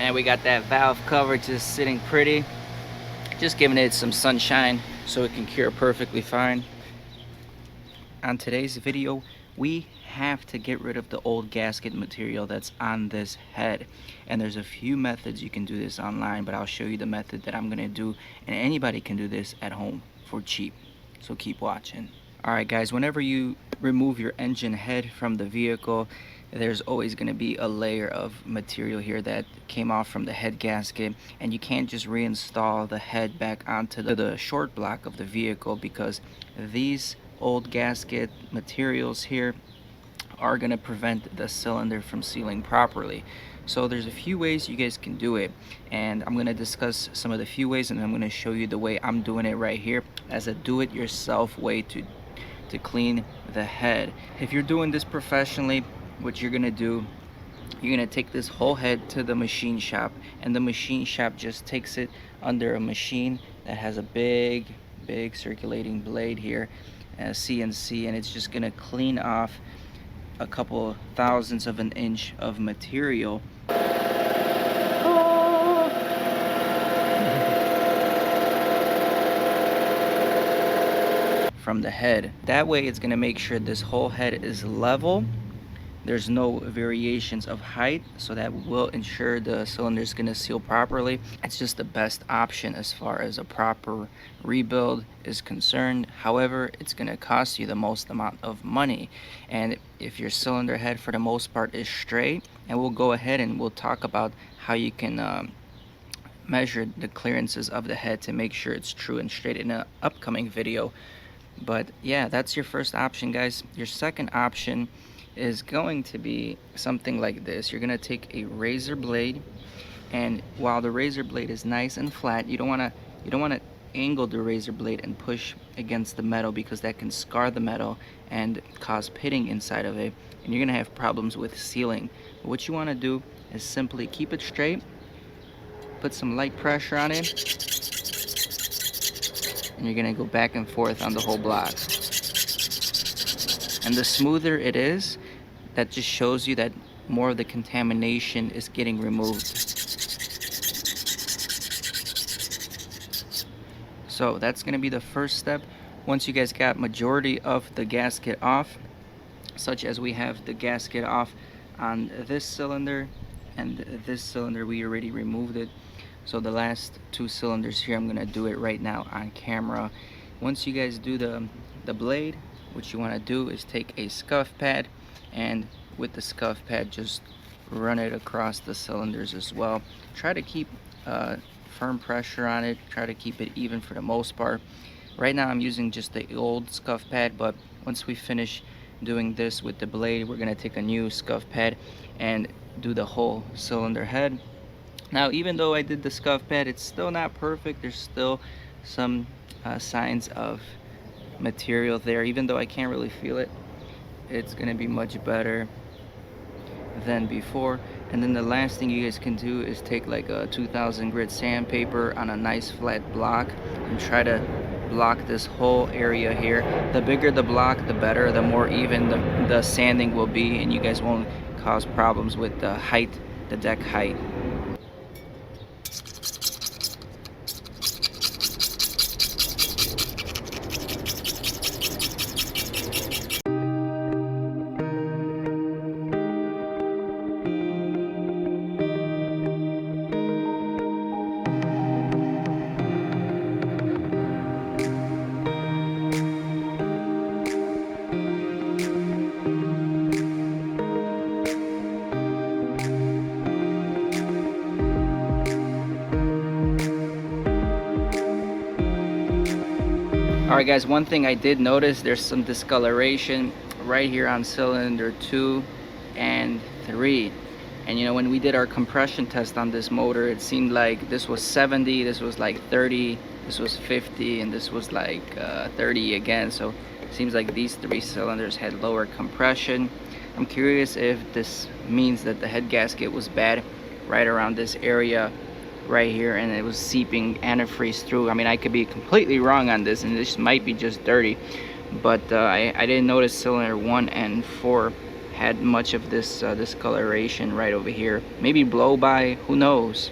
And we got that valve cover just sitting pretty, just giving it some sunshine so it can cure perfectly fine. On today's video, we have to get rid of the old gasket material that's on this head, and there's a few methods you can do this online, but I'll show you the method that I'm gonna do, and anybody can do this at home for cheap, so keep watching. Alright guys, whenever you remove your engine head from the vehicle, there's always going to be a layer of material here that came off from the head gasket, and you can't just reinstall the head back onto the short block of the vehicle, because these old gasket materials here are going to prevent the cylinder from sealing properly. So there's a few ways you guys can do it, and I'm going to discuss some of the few ways, and I'm going to show you the way I'm doing it right here as a do-it-yourself way to clean the head. If you're doing this professionally, what you're gonna do, you're gonna take this whole head to the machine shop, and the machine shop just takes it under a machine that has a big circulating blade here, a CNC, and it's just gonna clean off a couple thousandths of an inch of material. From the head. That way it's going to make sure this whole head is level, there's no variations of height, so that will ensure the cylinder is going to seal properly. It's just the best option as far as a proper rebuild is concerned. However, it's going to cost you the most amount of money, and if your cylinder head for the most part is straight, and we'll go ahead and we'll talk about how you can measure the clearances of the head to make sure it's true and straight in an upcoming video. But yeah, that's your first option, guys. Your second option is going to be something like this. You're gonna take a razor blade, and while the razor blade is nice and flat, you don't wanna angle the razor blade and push against the metal, because that can scar the metal and cause pitting inside of it, and you're gonna have problems with sealing. But what you want to do is simply keep it straight, put some light pressure on it, and you're gonna go back and forth on the whole block. And the smoother it is, that just shows you that more of the contamination is getting removed. So that's gonna be the first step. Once you guys got majority of the gasket off, such as we have the gasket off on this cylinder and this cylinder, we already removed it. So the last two cylinders here, I'm gonna do it right now on camera. Once you guys do the blade, what you want to do is take a scuff pad, and with the scuff pad just run it across the cylinders as well. Try to keep firm pressure on it, try to keep it even for the most part. Right now I'm using just the old scuff pad, but once we finish doing this with the blade, we're gonna take a new scuff pad and do the whole cylinder head. Now, even though I did the scuff pad, it's still not perfect. There's still some signs of material there. Even though I can't really feel it, it's gonna be much better than before. And then the last thing you guys can do is take like a 2000 grit sandpaper on a nice flat block and try to block this whole area here. The bigger the block, the better, the more even the sanding will be, and you guys won't cause problems with the height, the deck height. Alright guys, one thing I did notice, there's some discoloration right here on cylinder 2 and 3. And you know, when we did our compression test on this motor, it seemed like this was 70, this was like 30, this was 50, and this was like 30 again. So it seems like these three cylinders had lower compression. I'm curious if this means that the head gasket was bad right around this area right here, and it was seeping antifreeze through. I mean, I could be completely wrong on this, and this might be just dirty, but I didn't notice cylinder 1 and 4 had much of this discoloration right over here. Maybe blow by, who knows.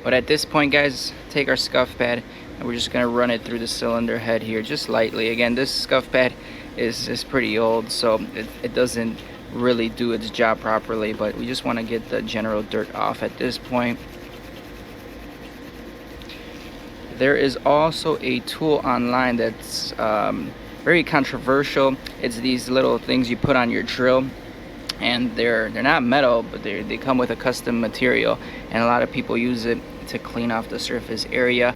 But at this point, guys, take our scuff pad and we're just gonna run it through the cylinder head here just lightly. Again, this scuff pad is pretty old, so it doesn't really do its job properly, but we just want to get the general dirt off at this point. There is also a tool online that's very controversial. It's these little things you put on your drill, and they're not metal, but they come with a custom material, and a lot of people use it to clean off the surface area.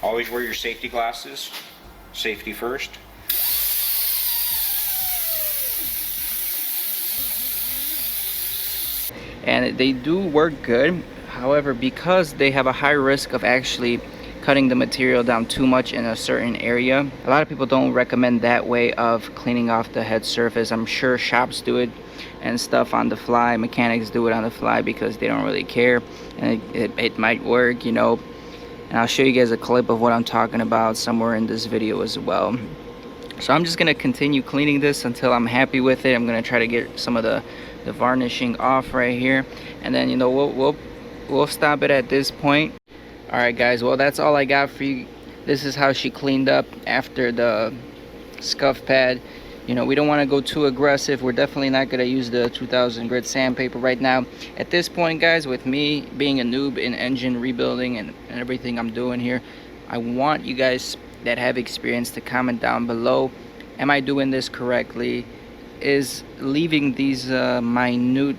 Always wear your safety glasses. Safety first. And they do work good. However, because they have a high risk of actually cutting the material down too much in a certain area, a lot of people don't recommend that way of cleaning off the head surface. I'm sure shops do it and stuff on the fly, mechanics do it on the fly because they don't really care, and it might work, you know. And I'll show you guys a clip of what I'm talking about somewhere in this video as well. So I'm just gonna continue cleaning this until I'm happy with it. I'm gonna try to get some of the varnishing off right here, and then, you know, we'll stop it at this point. All right, guys, well, that's all I got for you. This is how she cleaned up after the scuff pad. You know, we don't want to go too aggressive. We're definitely not going to use the 2000 grit sandpaper right now. At this point, guys, with me being a noob in engine rebuilding and everything I'm doing here, I want you guys that have experience to comment down below. Am I doing this correctly? Is leaving these minute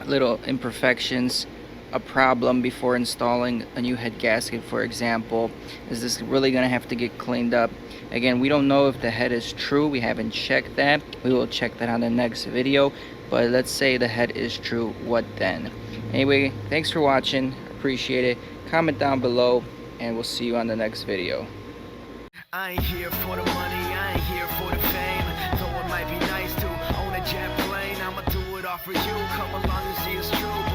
little imperfections a problem before installing a new head gasket, for example? Is this really gonna have to get cleaned up? Again, we don't know if the head is true. We haven't checked that. We will check that on the next video, but let's say the head is true. What then? Anyway, thanks for watching. Appreciate it. Comment down below and we'll see you on the next video. I ain't here for the money, I ain't here for the fame. Though it might be nice to own a jet plane, I'ma do it all for you. Come along and see it's true.